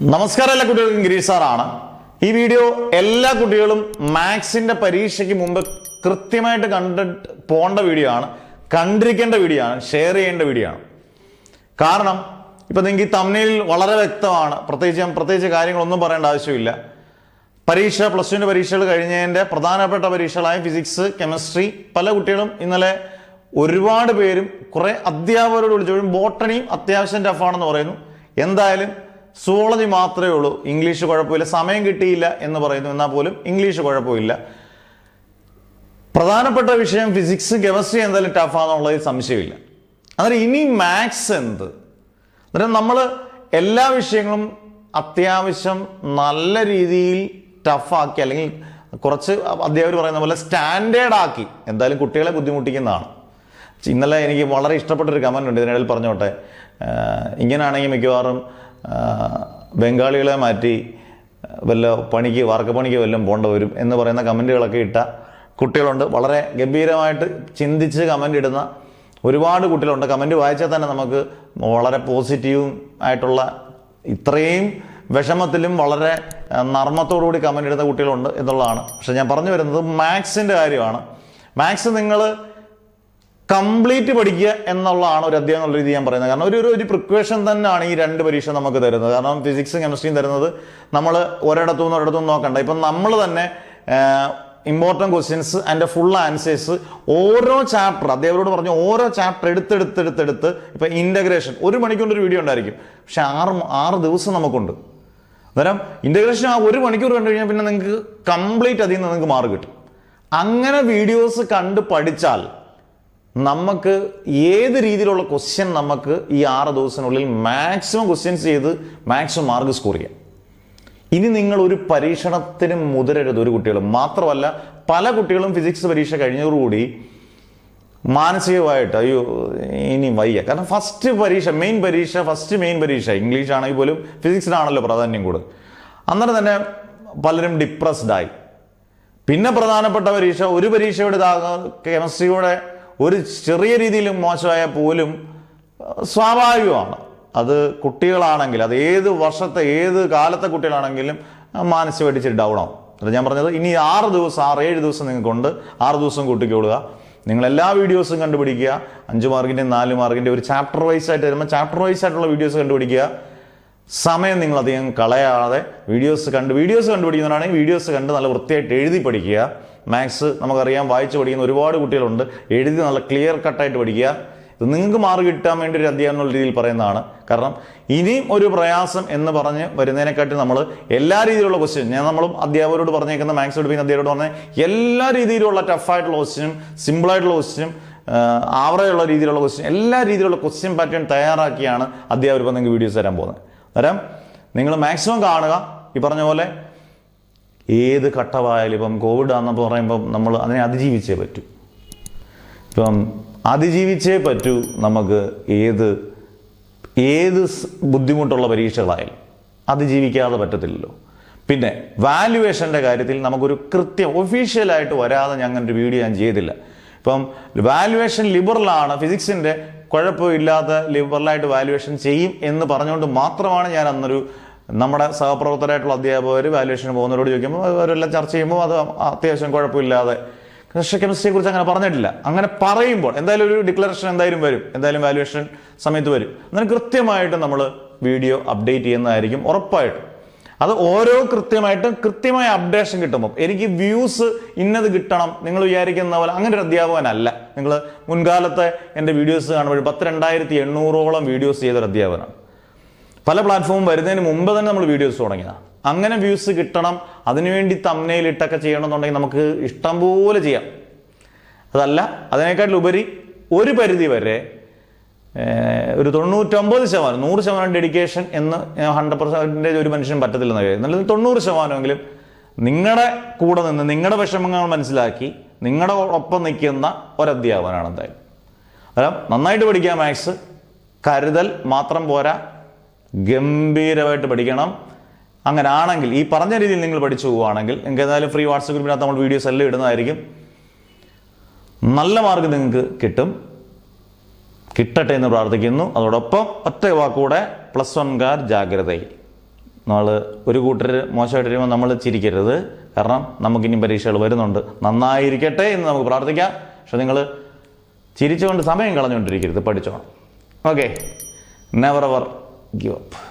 നമസ്കാരം, എല്ലാ കുട്ടികൾക്കും ഗിരീഷ് സാറാണ്. ഈ വീഡിയോ എല്ലാ കുട്ടികളും മാത്സിന്റെ പരീക്ഷയ്ക്ക് മുമ്പ് കൃത്യമായിട്ട് കണ്ടിട്ട് പോകേണ്ട വീഡിയോ ആണ്, കണ്ടിരിക്കേണ്ട വീഡിയോ ആണ്, ഷെയർ ചെയ്യേണ്ട വീഡിയോ ആണ്. കാരണം ഇപ്പം നിങ്ങൾക്ക് ഈ തമ്മിൽ വളരെ വ്യക്തമാണ്. പ്രത്യേകിച്ച് കാര്യങ്ങളൊന്നും പറയേണ്ട ആവശ്യമില്ല. പരീക്ഷ പ്ലസ് ടുവിൻ്റെ പരീക്ഷകൾ കഴിഞ്ഞതിൻ്റെ പ്രധാനപ്പെട്ട പരീക്ഷകളായ ഫിസിക്സ്, കെമിസ്ട്രി പല കുട്ടികളും ഇന്നലെ ഒരുപാട് പേരും കുറേ അധ്യാപകരോട് വിളിച്ചപ്പോഴും ബോട്ടണിയും അത്യാവശ്യം ടഫാണെന്ന് പറയുന്നു. എന്തായാലും സുവോളജി മാത്രമേ ഉള്ളൂ, ഇംഗ്ലീഷ് കുഴപ്പമില്ല, സമയം കിട്ടിയില്ല എന്ന് പറയുന്നു. എന്നാൽ പോലും ഇംഗ്ലീഷ് കുഴപ്പമില്ല. പ്രധാനപ്പെട്ട വിഷയം ഫിസിക്സ്, കെമിസ്ട്രി എന്തായാലും ടഫാണെന്നുള്ളതിൽ സംശയമില്ല. അന്നേരം ഇനി മാത്സ് എന്ത്? അന്നേരം നമ്മൾ എല്ലാ വിഷയങ്ങളും അത്യാവശ്യം നല്ല രീതിയിൽ ടഫാക്കി, അല്ലെങ്കിൽ കുറച്ച് അധ്യാപകർ പറയുന്ന പോലെ സ്റ്റാൻഡേർഡ് ആക്കി എന്തായാലും കുട്ടികളെ ബുദ്ധിമുട്ടിക്കുന്നതാണ്. ഇന്നലെ എനിക്ക് വളരെ ഇഷ്ടപ്പെട്ടൊരു കമൻ്റ് ഉണ്ട്, ഇതിനിടയിൽ പറഞ്ഞോട്ടെ. ഇങ്ങനെയാണെങ്കിൽ മിക്കവാറും ബംഗാളികളെ മാറ്റി വല്ല പണിക്ക്, വാർക്കപ്പണിക്ക് വല്ലതും പോകേണ്ടി വരും എന്ന് പറയുന്ന കമൻറ്റുകളൊക്കെ ഇട്ട കുട്ടികളുണ്ട്. വളരെ ഗംഭീരമായിട്ട് ചിന്തിച്ച് കമൻ്റ് ഇടുന്ന ഒരുപാട് കുട്ടികളുണ്ട്. കമൻറ്റ് വായിച്ചാൽ തന്നെ നമുക്ക് വളരെ പോസിറ്റീവും ആയിട്ടുള്ള, ഇത്രയും വിഷമത്തിലും വളരെ നർമ്മത്തോടുകൂടി കമൻ്റ് ഇടുന്ന കുട്ടികളുണ്ട് എന്നുള്ളതാണ്. പക്ഷെ ഞാൻ പറഞ്ഞു വരുന്നത് മാത്സിൻ്റെ കാര്യമാണ്. മാത്സ് നിങ്ങൾ കംപ്ലീറ്റ് പഠിക്കുക എന്നുള്ളതാണ് ഒരു അധ്യായം എന്നുള്ള രീതി ഞാൻ പറയുന്നത്. കാരണം ഒരു പ്രിക്വേഷൻ തന്നെയാണ് ഈ രണ്ട് പരീക്ഷ നമുക്ക് തരുന്നത്. കാരണം ഫിസിക്സും കെമിസ്ട്രിയും തരുന്നത് നമ്മൾ ഒരിടത്തുനിന്ന് നോക്കണ്ട. ഇപ്പം നമ്മൾ തന്നെ ഇമ്പോർട്ടൻറ്റ് ക്വസ്റ്റ്യൻസ് അതിൻ്റെ ഫുൾ ആൻസേഴ്സ് ഓരോ ചാപ്റ്റർ അധ്യാപകരോട് പറഞ്ഞു, ഓരോ ചാപ്റ്റർ എടുത്ത് ഇപ്പം ഇൻ്റഗ്രേഷൻ 1 മണിക്കൂറിൻ്റെ ഒരു വീഡിയോ ഉണ്ടായിരിക്കും. പക്ഷെ 6 ദിവസം നമുക്കുണ്ട്. അന്നേരം ഇൻ്റഗ്രേഷൻ ആ 1 മണിക്കൂർ കണ്ടു കഴിഞ്ഞാൽ പിന്നെ നിങ്ങൾക്ക് കംപ്ലീറ്റ് അതിൽ നിന്ന് നിങ്ങൾക്ക് മാർക്ക് കിട്ടും. അങ്ങനെ വീഡിയോസ് കണ്ട് പഠിച്ചാൽ നമുക്ക് ഏത് രീതിയിലുള്ള ക്വസ്റ്റ്യൻ നമുക്ക് ഈ 6 ദിവസത്തിനുള്ളിൽ മാക്സിമം ക്വസ്റ്റ്യൻസ് ചെയ്ത് മാക്സിമം മാർക്ക് സ്കോർ ചെയ്യാം. ഇനി നിങ്ങൾ ഒരു പരീക്ഷണത്തിന് മുതിരരുത് ഒരു കുട്ടികളും. മാത്രമല്ല പല കുട്ടികളും ഫിസിക്സ് പരീക്ഷ കഴിഞ്ഞതോടുകൂടി മാനസികമായിട്ട് അയ്യോ ഇനി വയ്യ. കാരണം മെയിൻ പരീക്ഷ ഇംഗ്ലീഷ് ആണെങ്കിൽ പോലും ഫിസിക്സിനാണല്ലോ പ്രാധാന്യം കൂടുതൽ. അന്നേരം തന്നെ പലരും ഡിപ്രസ്ഡായി. പിന്നെ പ്രധാനപ്പെട്ട ഒരു പരീക്ഷയുടെ കെമിസ്ട്രിയുടെ ഒരു ചെറിയ രീതിയിൽ മോശമായ പോലും സ്വാഭാവികമാണ്. അത് കുട്ടികളാണെങ്കിൽ, അത് ഏത് കാലത്തെ കുട്ടികളാണെങ്കിലും മാനസികമായിട്ട് ഇച്ചിരി ഡൗൺ ആവും. അത് ഞാൻ പറഞ്ഞത്, ഇനി 6-7 ദിവസം നിങ്ങൾക്കുണ്ട്. 6 ദിവസം കൂട്ടിക്കൊള്ളുക. നിങ്ങൾ എല്ലാ വീഡിയോസും കണ്ടുപിടിക്കുക. 5 മാർക്കിൻ്റെ 4 മാർക്കിൻ്റെ ഒരു ചാപ്റ്റർ വൈസ് ആയിട്ട് വരുമ്പോൾ ചാപ്റ്റർ വൈസ് ആയിട്ടുള്ള വീഡിയോസ് കണ്ടുപിടിക്കുക. സമയം നിങ്ങൾ അധികം കളയാതെ വീഡിയോസ് കണ്ടുപിടിക്കുന്നവരാണെങ്കിൽ വീഡിയോസ് കണ്ട് നല്ല വൃത്തിയായിട്ട് എഴുതി പഠിക്കുക. മാത്സ് നമുക്കറിയാം, വായിച്ച് പഠിക്കുന്ന ഒരുപാട് കുട്ടികളുണ്ട്. എഴുതി നല്ല ക്ലിയർ കട്ടായിട്ട് പഠിക്കുക. ഇത് നിങ്ങൾക്ക് മാർക്ക് കിട്ടാൻ വേണ്ടി ഒരു അധ്യായം എന്നുള്ള രീതിയിൽ പറയുന്നതാണ്. കാരണം ഇനിയും ഒരു പ്രയാസം എന്ന് പറഞ്ഞ് വരുന്നതിനെക്കാട്ടി നമ്മൾ എല്ലാ രീതിയിലുള്ള ക്വസ്റ്റ്യൻ, നമ്മളും അധ്യാപകരോട് പറഞ്ഞേക്കുന്ന മാത്സ് പഠിപ്പിക്കുന്ന അധ്യാപകരോട് പറഞ്ഞ എല്ലാ രീതിയിലുള്ള ടഫായിട്ടുള്ള ക്വസ്റ്റ്യനും സിമ്പിളായിട്ടുള്ള ക്വസ്റ്റ്യനും ആവറേജുള്ള രീതിയിലുള്ള ക്വസ്റ്റ്യൻ, എല്ലാ രീതിയിലുള്ള ക്വസ്റ്റ്യൻ പാറ്റേൺ തയ്യാറാക്കിയാണ് അധ്യാപകർ ഇപ്പോൾ നിങ്ങൾക്ക് വീഡിയോസ് തരാൻ പോകുന്നത്. അന്നേരം നിങ്ങൾ മാക്സിമം കാണുക. ഈ പറഞ്ഞ പോലെ ഏത് ഘട്ടമായാലും, ഇപ്പം കോവിഡ് ആണെന്ന് പറയുമ്പം നമ്മൾ അതിനെ അതിജീവിച്ചേ പറ്റൂ. നമുക്ക് ഏത് ബുദ്ധിമുട്ടുള്ള പരീക്ഷകളായാലും അതിജീവിക്കാതെ പറ്റത്തില്ലല്ലോ. പിന്നെ വാല്യുവേഷൻ്റെ കാര്യത്തിൽ നമുക്കൊരു ഒഫീഷ്യലായിട്ട് വരാതെ ഞങ്ങൾക്കൊരു വീഡിയോ ഞാൻ ചെയ്തില്ല. ഇപ്പം വാല്യുവേഷൻ ലിബറലാണ്, ഫിസിക്സിൻ്റെ കുഴപ്പമില്ലാത്ത ലിബറലായിട്ട് വാല്യുവേഷൻ ചെയ്യും എന്ന് പറഞ്ഞുകൊണ്ട് മാത്രമാണ് ഞാൻ നമ്മുടെ സഹപ്രവർത്തകരായിട്ടുള്ള അധ്യാപകർ വാല്യുവേഷന് പോകുന്നവരോട് ചോദിക്കുമ്പോൾ അവരെല്ലാം ചർച്ച ചെയ്യുമ്പോൾ അത് അത്യാവശ്യം കുഴപ്പമില്ലാതെ. കെമിസ്ട്രിയെ കുറിച്ച് അങ്ങനെ പറഞ്ഞിട്ടില്ല. അങ്ങനെ പറയുമ്പോൾ എന്തായാലും ഒരു ഡിക്ലറേഷൻ എന്തായാലും വരും, എന്തായാലും വാല്യുവേഷൻ സമയത്ത് വരും. അങ്ങനെ കൃത്യമായിട്ട് നമ്മൾ വീഡിയോ അപ്ഡേറ്റ് ചെയ്യുന്നതായിരിക്കും ഉറപ്പായിട്ടും. അത് ഓരോ കൃത്യമായ അപ്ഡേഷൻ കിട്ടുമ്പോൾ എനിക്ക് വ്യൂസ് ഇന്നത് കിട്ടണം നിങ്ങൾ വിചാരിക്കുന്ന പോലെ അങ്ങനെ ഒരു അധ്യാപകനല്ല. നിങ്ങൾ മുൻകാലത്തെ എൻ്റെ വീഡിയോസ് കാണുമ്പോൾ 22,800ഓളം വീഡിയോസ് ചെയ്തൊരു അധ്യാപകനാണ്. പല പ്ലാറ്റ്ഫോമും വരുന്നതിന് മുമ്പ് തന്നെ നമ്മൾ വീഡിയോസ് തുടങ്ങിയതാണ്. അങ്ങനെ വ്യൂസ് കിട്ടണം, അതിനുവേണ്ടി തംബ്നെയിലിട്ടൊക്കെ ചെയ്യണമെന്നുണ്ടെങ്കിൽ നമുക്ക് ഇഷ്ടം പോലെ ചെയ്യാം. അതല്ല, അതിനേക്കാട്ടിലുപരി ഒരു പരിധി വരെ ഒരു 99%, 100% ഡെഡിക്കേഷൻ എന്ന് 100% ഒരു മനുഷ്യനും പറ്റത്തില്ലെന്ന് കഴിയും. എന്നാലും 90%എങ്കിലും നിങ്ങളുടെ കൂടെ നിന്ന് നിങ്ങളുടെ വിഷമങ്ങൾ മനസ്സിലാക്കി നിങ്ങളുടെ ഒപ്പം നിൽക്കുന്ന ഒരധ്യാപകനാണ് എന്തായാലും. അതായത് നന്നായിട്ട് പഠിക്കുക. മാത്സ് കരുതൽ മാത്രം പോരാ, ഗംഭീരമായിട്ട് പഠിക്കണം. അങ്ങനെ ആണെങ്കിൽ, ഈ പറഞ്ഞ രീതിയിൽ നിങ്ങൾ പഠിച്ചു പോവുകയാണെങ്കിൽ, നിങ്ങൾക്ക് ഏതായാലും ഫ്രീ വാട്സപ്പ് ഗ്രൂപ്പിനകത്ത് നമ്മൾ വീഡിയോസ് എല്ലാം ഇടുന്നതായിരിക്കും. നല്ല മാർക്ക് നിങ്ങൾക്ക് കിട്ടട്ടെ എന്ന് പ്രാർത്ഥിക്കുന്നു. അതോടൊപ്പം ഒറ്റ വാക്കൂടെ +1കാർ ജാഗ്രതയിൽ. നമ്മൾ ഒരു കൂട്ടർ മോശമായിട്ട് വരുമ്പോൾ നമ്മൾ ചിരിക്കരുത്. കാരണം നമുക്കിനി പരീക്ഷകൾ വരുന്നുണ്ട്. നന്നായിരിക്കട്ടെ എന്ന് നമുക്ക് പ്രാർത്ഥിക്കാം. പക്ഷെ നിങ്ങൾ ചിരിച്ചുകൊണ്ട് സമയം കളഞ്ഞുകൊണ്ടിരിക്കരുത്, പഠിച്ചോണം. Okay, never ever give up.